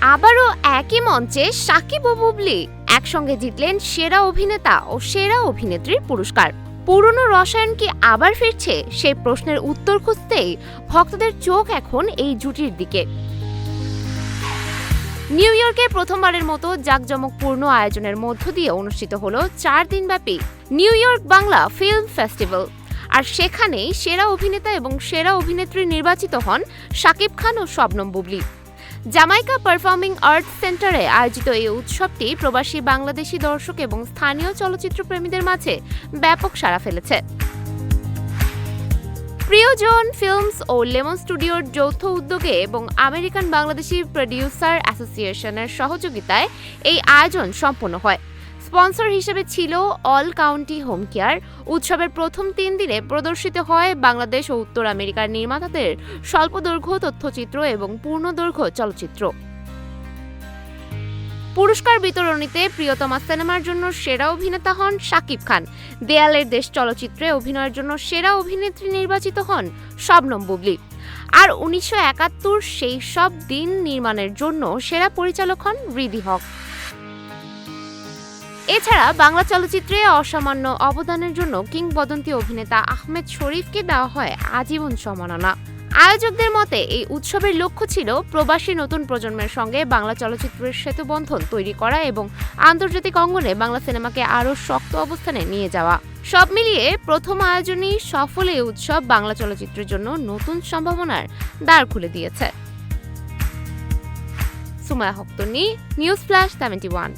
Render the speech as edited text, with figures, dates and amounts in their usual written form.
আবারও একই মঞ্চে সাকিব ও বুবলি একসঙ্গে জিতলেন সেরা অভিনেতা ও সেরা অভিনেত্রীর পুরস্কার। পুরনো রসায়ন কি আবার ফিরছে, সেই প্রশ্নের উত্তর খুঁজতেই ভক্তদের চোখ এখন এই জুটির দিকে। নিউ ইয়র্কে প্রথমবারের মতো জাঁকজমকপূর্ণ আয়োজনের মধ্য দিয়ে অনুষ্ঠিত হলো 4 দিনব্যাপী New York Bangla film festival. আর সেখানেই সেরা অভিনেতা এবং সেরা অভিনেত্রী নির্বাচিত হন শাকিব খান ও Shabnam Bubly. Jamaica performing arts সেন্টারে আয়োজিত এই উৎসবটি প্রবাসী বাংলাদেশি দর্শক এবং স্থানীয় চলচ্চিত্র প্রেমীদের মাঝে ব্যাপক সাড়া ফেলেছে। প্রিয়জন ফিল্মস ও লেমন স্টুডিওর যৌথ উদ্যোগে এবং আমেরিকান বাংলাদেশি প্রডিউসার অ্যাসোসিয়েশনের সহযোগিতায় এই আয়োজন সম্পন্ন হয়। স্পন্সর হিসেবে ছিল অল কাউন্টি হোম কেয়ার। উৎসবের প্রথম 3 দিনে প্রদর্শিত হয় বাংলাদেশ ও উত্তর আমেরিকার নির্মাতাদের স্বল্পদৈর্ঘ্য তথ্যচিত্র এবং পূর্ণদৈর্ঘ্য চলচ্চিত্র। পুরস্কার বিতরণীতে প্রিয়তমা সিনেমার জন্য সেরা অভিনেতা হন শাকিব খান। দেয়ালের দেশ চলচ্চিত্রে অভিনয়ের জন্য সেরা অভিনেত্রী নির্বাচিত হন শবনম বুবলি। আর 1971 সেই সব দিন নির্মাণের জন্য সেরা পরিচালক হন হৃদি হক। এছাড়া বাংলা চলচ্চিত্রে অসামান্য অবদানের জন্য কিংবদন্তি অভিনেতা আহমেদ শরীফকে দেওয়া হয় আজীবন সম্মাননা। আয়োজকদের মতে এই উৎসবের লক্ষ্য ছিল প্রবাসী নতুন প্রজন্মের সঙ্গে বাংলা চলচ্চিত্রের সেতুবন্ধন তৈরি করা এবং আন্তর্জাতিক অঙ্গনে বাংলা সিনেমাকে আরও শক্ত অবস্থানে নিয়ে যাওয়া। সব মিলিয়ে প্রথম আয়োজনই সফল এই উৎসব বাংলা চলচ্চিত্রের জন্য নতুন সম্ভাবনার দ্বার খুলে দিয়েছে। সুমায়া হক তন্নি, নিউজ ফ্ল্যাশ 71।